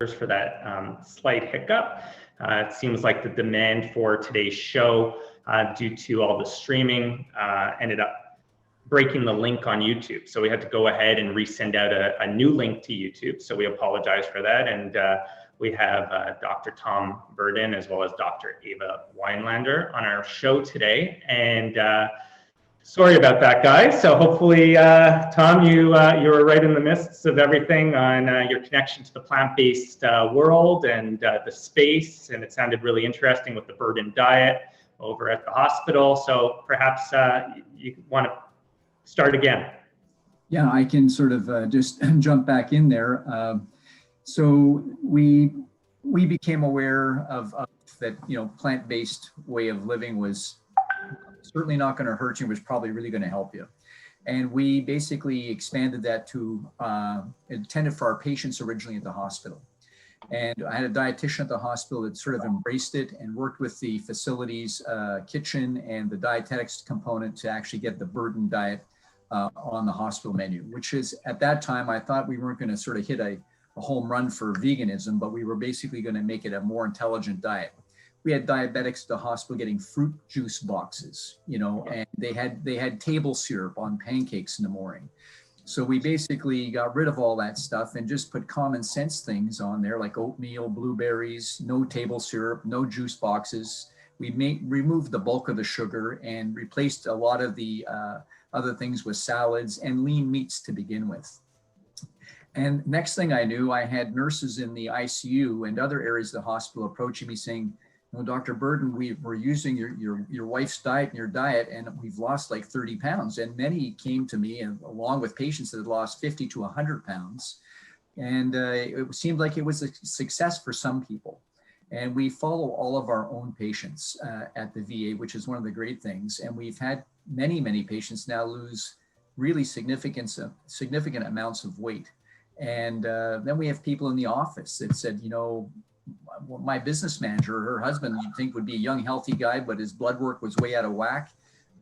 for that slight hiccup. It seems like the demand for today's show, due to all the streaming, ended up breaking the link on YouTube. So we had to go ahead and resend out a new link to YouTube. So we apologize for that. And we have Dr. Tom Burdon as well as Dr. Eva Weinlander on our show today. And sorry about that, guys. So hopefully, Tom, you were right in the midst of everything on your connection to the plant-based world and the space. And it sounded really interesting with the Burdon diet over at the hospital. So perhaps you want to start again. Yeah, I can sort of just jump back in there. So we became aware of that, plant-based way of living was certainly not going to hurt you, was probably really going to help you. And we basically expanded that to intended for our patients originally at the hospital. And I had a dietitian at the hospital that sort of embraced it and worked with the facility's kitchen and the dietetics component to actually get the Burdon diet on the hospital menu, which is, at that time, I thought we weren't going to sort of hit a home run for veganism, but we were basically going to make it a more intelligent diet. We had diabetics at the hospital getting fruit juice boxes, and they had table syrup on pancakes in the morning. So we basically got rid of all that stuff and just put common sense things on there, like oatmeal, blueberries, no table syrup, no juice boxes. We removed the bulk of the sugar and replaced a lot of the other things with salads and lean meats to begin with. And next thing I knew, I had nurses in the ICU and other areas of the hospital approaching me saying, Dr. Burdon, we're using your wife's diet and your diet, and we've lost like 30 pounds. And many came to me, and along with patients that had lost 50 to 100 pounds. And it seemed like it was a success for some people. And we follow all of our own patients at the VA, which is one of the great things. And we've had many, many patients now lose really significant amounts of weight. And then we have people in the office that said, my business manager, her husband, you'd think would be a young, healthy guy, but his blood work was way out of whack.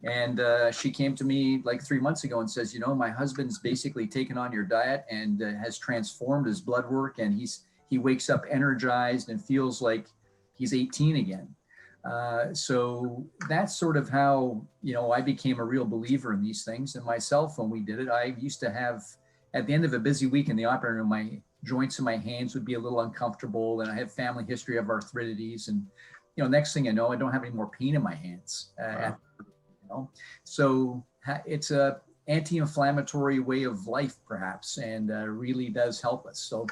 And she came to me like 3 months ago and says, my husband's basically taken on your diet and has transformed his blood work. And he wakes up energized and feels like he's 18 again. So that's sort of how, I became a real believer in these things. And myself, when we did it, I used to have, at the end of a busy week in the operating room, my joints in my hands would be a little uncomfortable. And I have family history of arthritides. And, next thing I know, I don't have any more pain in my hands. So it's a anti-inflammatory way of life, perhaps, and really does help us. So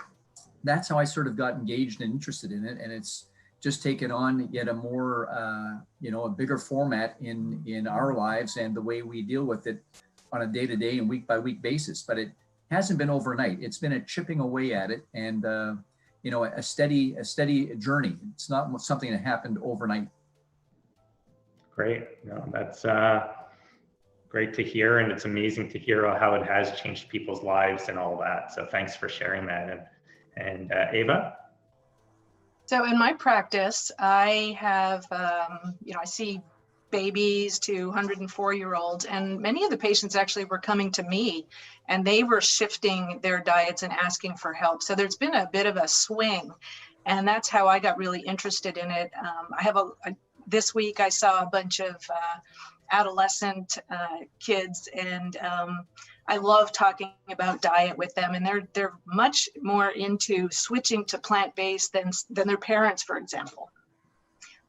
that's how I sort of got engaged and interested in it. And it's just taken on yet a more, a bigger format in our lives and the way we deal with it on a day-to-day and week-by-week basis. But it hasn't been overnight. It's been a chipping away at it and, a steady journey. It's not something that happened overnight. Great. No, that's great to hear. And it's amazing to hear how it has changed people's lives and all that. So thanks for sharing that. And Eva? So in my practice, I have, I see babies to 104-year-olds, and many of the patients actually were coming to me and they were shifting their diets and asking for help. So there's been a bit of a swing, and that's how I got really interested in it. I have this week I saw a bunch of adolescent kids, and I love talking about diet with them, and they're much more into switching to plant-based than their parents, for example.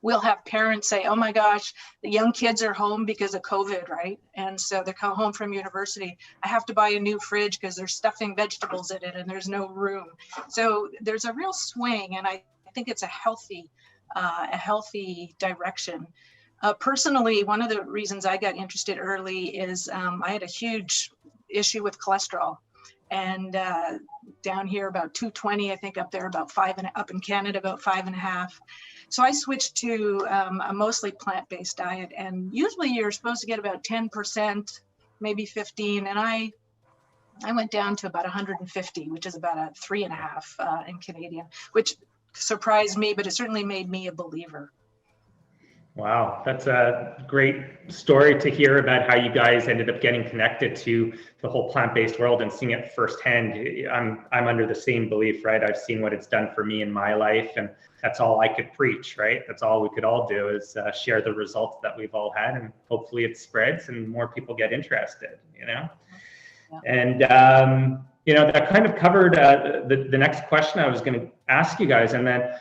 We'll have parents say, oh my gosh, the young kids are home because of COVID, right? And so they come home from university. I have to buy a new fridge because they're stuffing vegetables in it and there's no room. So there's a real swing, and I think it's a healthy direction. Personally, one of the reasons I got interested early is I had a huge issue with cholesterol. And down here about 220, I think up there about 5, and up in Canada about 5.5. So I switched to a mostly plant-based diet, and usually you're supposed to get about 10%, maybe 15, and I went down to about 150, which is about a 3.5 in Canadian, which surprised me, but it certainly made me a believer. Wow, that's a great story to hear about how you guys ended up getting connected to the whole plant-based world and seeing it firsthand. I'm under the same belief, right? I've seen what it's done for me in my life, and that's all I could preach, right? That's all we could all do is share the results that we've all had, and hopefully it spreads and more people get interested, you know? Yeah. And you know, that kind of covered the next question I was going to ask you guys. And then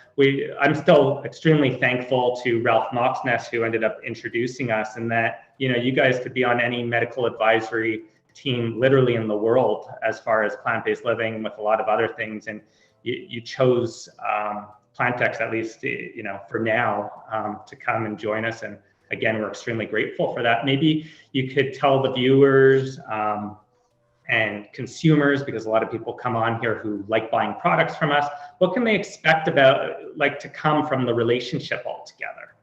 I'm still extremely thankful to Ralph Moxness, who ended up introducing us, and that, you know, you guys could be on any medical advisory team literally in the world as far as plant-based living with a lot of other things. And you chose PlantX, at least, you know, for now, to come and join us. And again, we're extremely grateful for that. Maybe you could tell the viewers, and consumers, because a lot of people come on here who like buying products from us, what can they expect about, like, to come from the relationship altogether?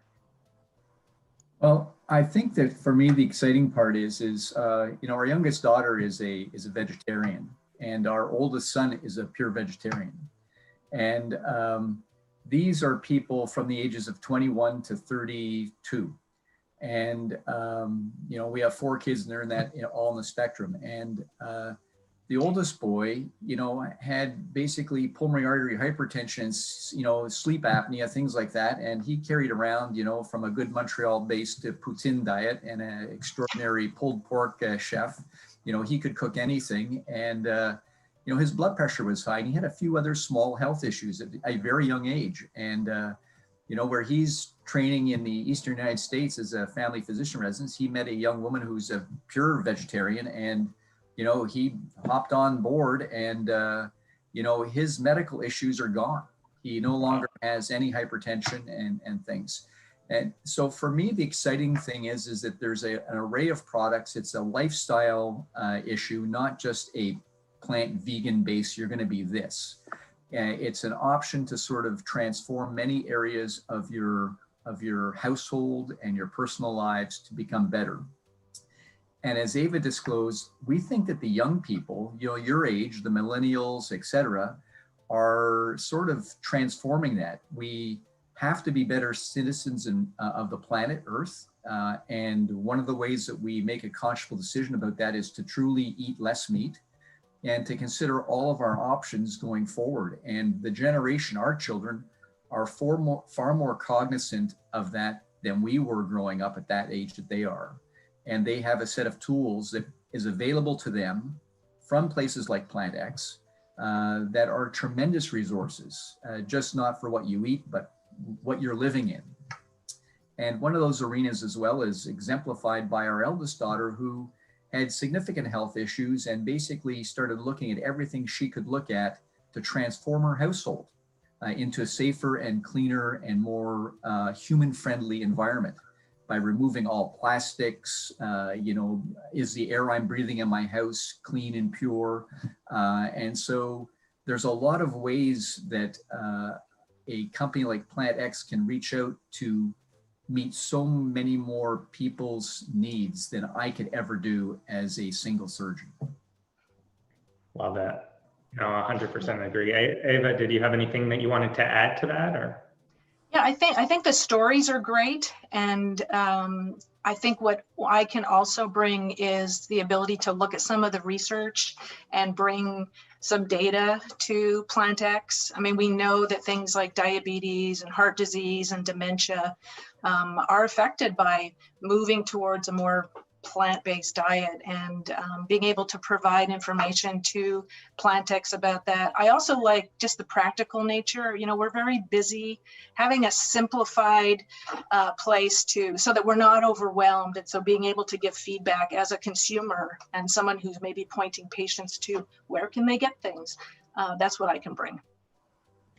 Well, I think that for me, the exciting part is you know, our youngest daughter is a vegetarian, and our oldest son is a pure vegetarian. And these are people from the ages of 21 to 32. And, you know, we have 4 kids and they're in that, you know, all in the spectrum. And the oldest boy, you know, had basically pulmonary artery hypertension, you know, sleep apnea, things like that. And he carried around, you know, from a good Montreal-based poutine diet and an extraordinary pulled pork chef. You know, he could cook anything. And, you know, his blood pressure was high, and he had a few other small health issues at a very young age. And, you know, where he's training in the Eastern United States as a family physician resident, he met a young woman who's a pure vegetarian, and, you know, he hopped on board, and, you know, his medical issues are gone. He no longer has any hypertension and things. And so for me, the exciting thing is that there's an array of products. It's a lifestyle issue, not just a plant vegan base, you're going to be this. It's an option to sort of transform many areas of your household and your personal lives to become better. And as Eva disclosed, we think that the young people, you know, your age, the millennials, etc., are sort of transforming that. We have to be better citizens of the planet Earth. And one of the ways that we make a conscious decision about that is to truly eat less meat, and to consider all of our options going forward. And the generation, our children, are far more cognizant of that than we were growing up at that age that they are. And they have a set of tools that is available to them from places like PlantX that are tremendous resources, just not for what you eat, but what you're living in. And one of those arenas as well is exemplified by our eldest daughter, who had significant health issues and basically started looking at everything she could look at to transform her household into a safer and cleaner and more human-friendly environment by removing all plastics. You know, is the air I'm breathing in my house clean and pure? And so there's a lot of ways that a company like PlantX can reach out to meet so many more people's needs than I could ever do as a single surgeon. Love that. No, 100% agree. Eva, did you have anything that you wanted to add to that, or? Yeah, I think the stories are great, and I think what I can also bring is the ability to look at some of the research and bring some data to PlantX. I mean, we know that things like diabetes and heart disease and dementia are affected by moving towards a more plant-based diet, and being able to provide information to PlantX about that. I also like just the practical nature. You know, we're very busy. Having a simplified place so that we're not overwhelmed, and so being able to give feedback as a consumer and someone who's maybe pointing patients to where can they get things. That's what I can bring.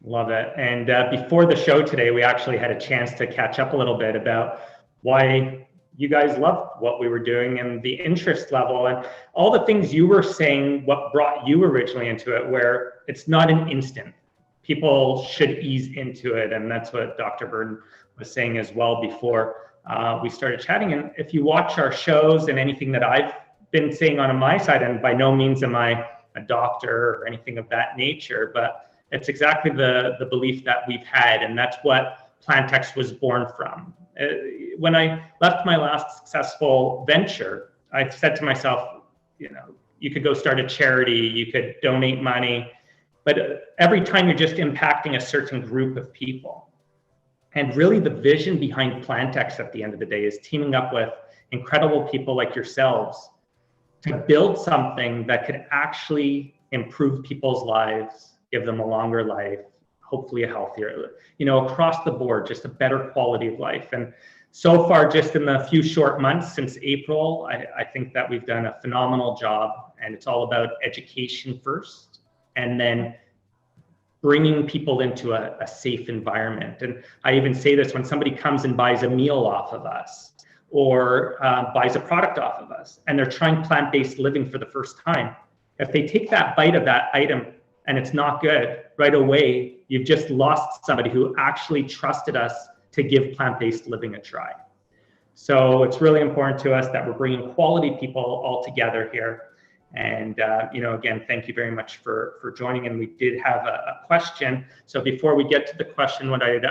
Love it. And before the show today, we actually had a chance to catch up a little bit about why you guys loved what we were doing and the interest level and all the things you were saying, what brought you originally into it, where it's not an instant. People should ease into it. And that's what Dr. Burdon was saying as well before we started chatting. And if you watch our shows and anything that I've been saying on my side, and by no means am I a doctor or anything of that nature, but it's exactly the belief that we've had. And that's what PlantX was born from. When I left my last successful venture, I said to myself, you know, you could go start a charity, you could donate money, but every time you're just impacting a certain group of people. And really the vision behind PlantX at the end of the day is teaming up with incredible people like yourselves to build something that could actually improve people's lives, give them a longer life, hopefully a healthier, you know, across the board, just a better quality of life. And so far, just in the few short months since April, I think that we've done a phenomenal job, and it's all about education first, and then bringing people into a safe environment. And I even say this when somebody comes and buys a meal off of us, or buys a product off of us, and they're trying plant-based living for the first time. If they take that bite of that item and it's not good, right away, you've just lost somebody who actually trusted us to give plant-based living a try. So it's really important to us that we're bringing quality people all together here. And, you know, again, thank you very much for joining. And we did have a question. So before we get to the question, what I'd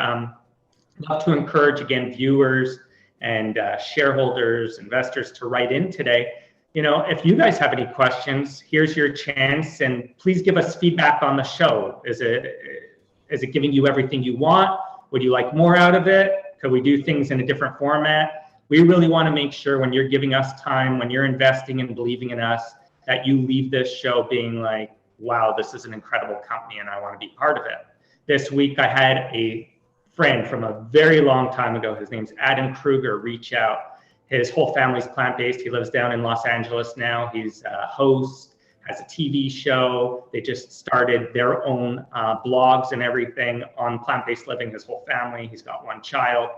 love to encourage, again, viewers and shareholders, investors to write in today. You know, if you guys have any questions, here's your chance, and please give us feedback on the show. Is it giving you everything you want? Would you like more out of it? Could we do things in a different format? We really want to make sure when you're giving us time, when you're investing and believing in us, that you leave this show being like, wow, this is an incredible company and I want to be part of it. This week I had a friend from a very long time ago, his name's Adam Kruger, reach out. His whole family's plant-based. He lives down in Los Angeles now. He's a host, has a TV show. They just started their own blogs and everything on plant-based living, his whole family. He's got one child,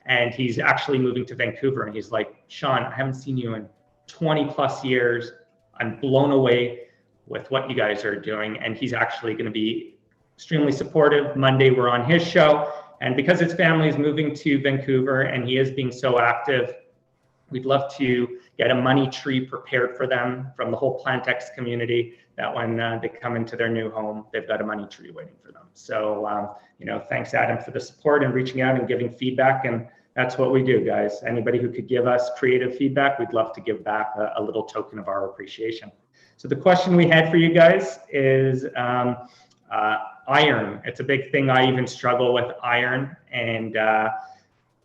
and he's actually moving to Vancouver. And he's like, Sean, I haven't seen you in 20 plus years. I'm blown away with what you guys are doing. And he's actually going to be extremely supportive. Monday, we're on his show. And because his family is moving to Vancouver and he is being so active, we'd love to get a money tree prepared for them from the whole PlantX community, that when they come into their new home, they've got a money tree waiting for them. So, you know, thanks, Adam, for the support and reaching out and giving feedback. And that's what we do, guys. Anybody who could give us creative feedback, we'd love to give back a little token of our appreciation. So the question we had for you guys is iron. It's a big thing. I even struggle with iron, and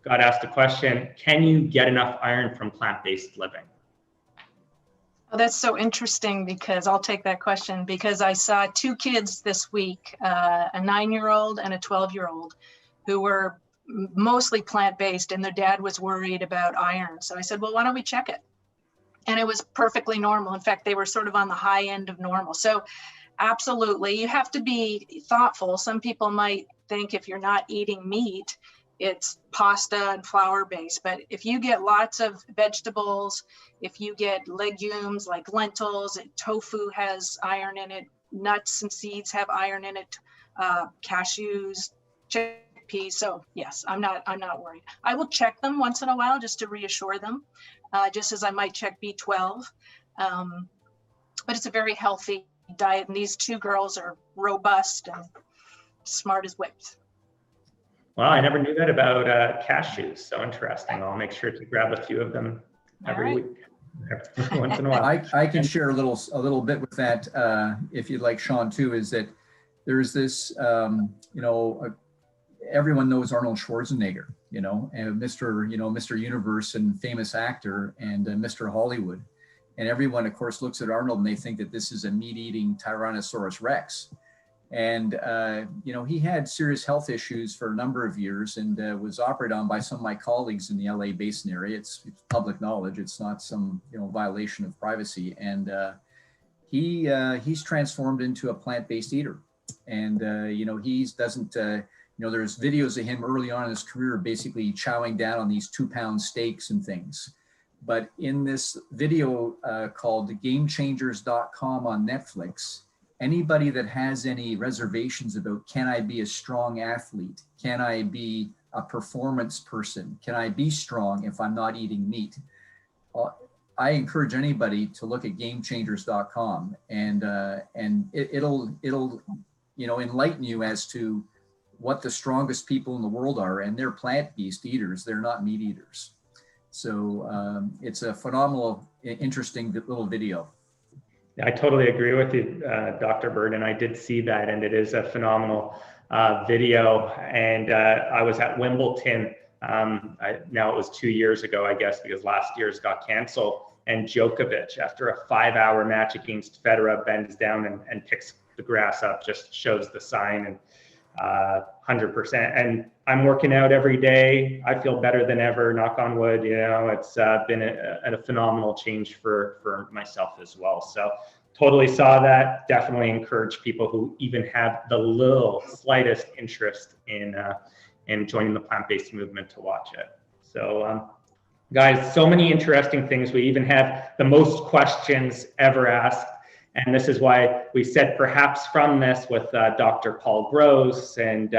got asked a question, can you get enough iron from plant-based living? Oh, that's so interesting, because I'll take that question, because I saw two kids this week, a 9-year-old and a 12-year-old, who were mostly plant-based, and their dad was worried about iron. So I said, well, why don't we check it? And it was perfectly normal. In fact, they were sort of on the high end of normal. So absolutely, you have to be thoughtful. Some people might think if you're not eating meat, it's pasta and flour based. But if you get lots of vegetables, if you get legumes like lentils, tofu has iron in it, nuts and seeds have iron in it, cashews, chickpeas. So yes, I'm not worried. I will check them once in a while just to reassure them, just as I might check B12. But it's a very healthy diet, and these two girls are robust and smart as whips. Wow, I never knew that about cashews. So interesting. I'll make sure to grab a few of them every week, once in a while. I can share a little bit with that, if you'd like, Sean, too. Is that there's this, you know, everyone knows Arnold Schwarzenegger, you know, and Mr. Universe and famous actor, and Mr. Hollywood, and everyone, of course, looks at Arnold and they think that this is a meat-eating Tyrannosaurus Rex. And, you know, he had serious health issues for a number of years, and was operated on by some of my colleagues in the LA basin area. It's public knowledge. It's not some, you know, violation of privacy. And he's transformed into a plant-based eater. And, you know, you know, there's videos of him early on in his career, basically chowing down on these 2-pound steaks and things. But in this video called GameChangers.com on Netflix, anybody that has any reservations about, can I be a strong athlete? Can I be a performance person? Can I be strong if I'm not eating meat? I encourage anybody to look at GameChangers.com, and it'll you know, enlighten you as to what the strongest people in the world are, and they're plant-based eaters. They're not meat eaters. So it's a phenomenal, interesting little video. I totally agree with you, Dr. Burdon. I did see that, and it is a phenomenal video. And I was at Wimbledon. Now it was 2 years ago, I guess, because last year's got canceled. And Djokovic, after a 5-hour match against Federer, bends down and picks the grass up, just shows the sign, and 100%. And I'm working out every day. I feel better than ever, knock on wood. You know, it's been a phenomenal change for myself as well. So totally saw that. Definitely encourage people who even have the slightest interest in joining the plant-based movement to watch it. So guys, so many interesting things. We even have the most questions ever asked. And this is why we said perhaps from this with Dr. Paul Gross and,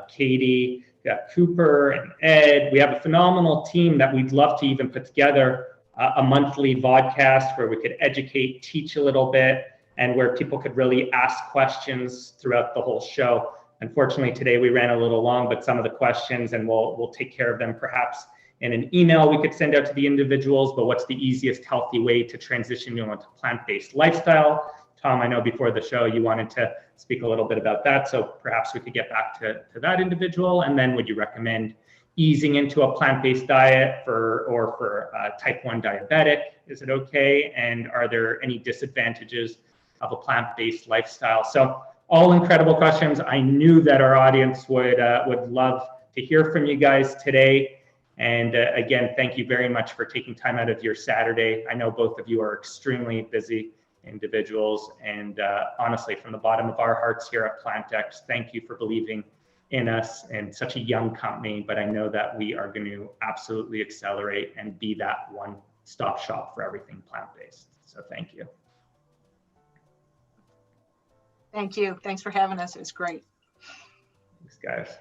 Katie, Cooper and Ed, we have a phenomenal team that we'd love to even put together a monthly vodcast where we could educate, teach a little bit, and where people could really ask questions throughout the whole show. Unfortunately, today we ran a little long, but some of the questions, and we'll take care of them perhaps in an email we could send out to the individuals. But what's the easiest healthy way to transition you into plant-based lifestyle? Tom, I know before the show you wanted to speak a little bit about that, so perhaps we could get back to that individual. And then would you recommend easing into a plant-based diet for type 1 diabetic? Is it okay? And are there any disadvantages of a plant-based lifestyle? So all incredible questions. I knew that our audience would love to hear from you guys today. And again, thank you very much for taking time out of your Saturday. I know both of you are extremely busy individuals. And honestly, from the bottom of our hearts here at PlantX, thank you for believing in us and such a young company. But I know that we are going to absolutely accelerate and be that one-stop shop for everything plant-based. So thank you. Thank you. Thanks for having us. It was great. Thanks, guys.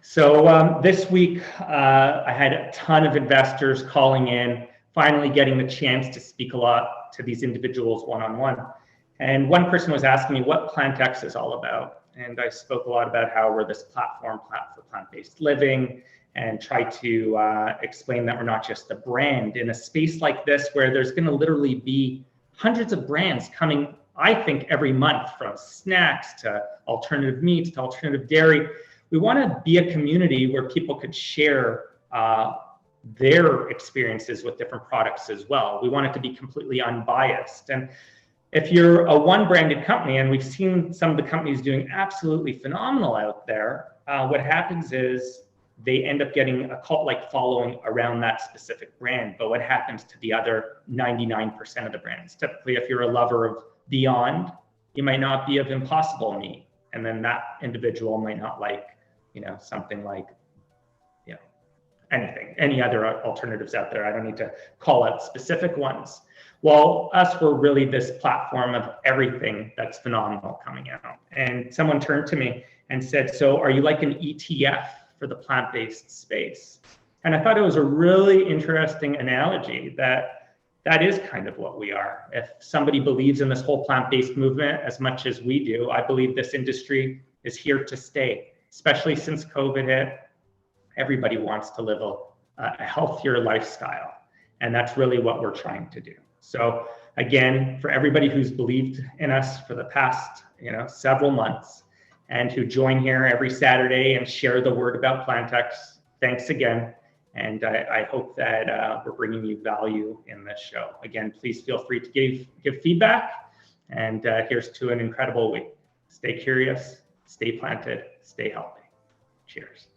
So this week, I had a ton of investors calling in, finally getting the chance to speak a lot to these individuals one-on-one. And one person was asking me what PlantX is all about. And I spoke a lot about how we're this platform for plant-based living, and try to explain that we're not just a brand in a space like this where there's going to literally be hundreds of brands coming, I think, every month, from snacks to alternative meats to alternative dairy. We want to be a community where people could share their experiences with different products as well. We want it to be completely unbiased. And if you're a one-branded company, and we've seen some of the companies doing absolutely phenomenal out there, what happens is they end up getting a cult-like following around that specific brand. But what happens to the other 99% of the brands? Typically, if you're a lover of Beyond, you might not be of Impossible Meat. And then that individual might not like, something like, any other alternatives out there. I don't need to call out specific ones. Well, we're really this platform of everything that's phenomenal coming out. And someone turned to me and said, so are you like an ETF for the plant-based space? And I thought it was a really interesting analogy that is kind of what we are. If somebody believes in this whole plant-based movement as much as we do, I believe this industry is here to stay, especially since COVID hit. Everybody wants to live a healthier lifestyle. And that's really what we're trying to do. So again, for everybody who's believed in us for the past, several months, and who join here every Saturday and share the word about PlantX, thanks again. And I hope that we're bringing you value in this show. Again, please feel free to give feedback. And here's to an incredible week. Stay curious, stay planted, stay healthy. Cheers.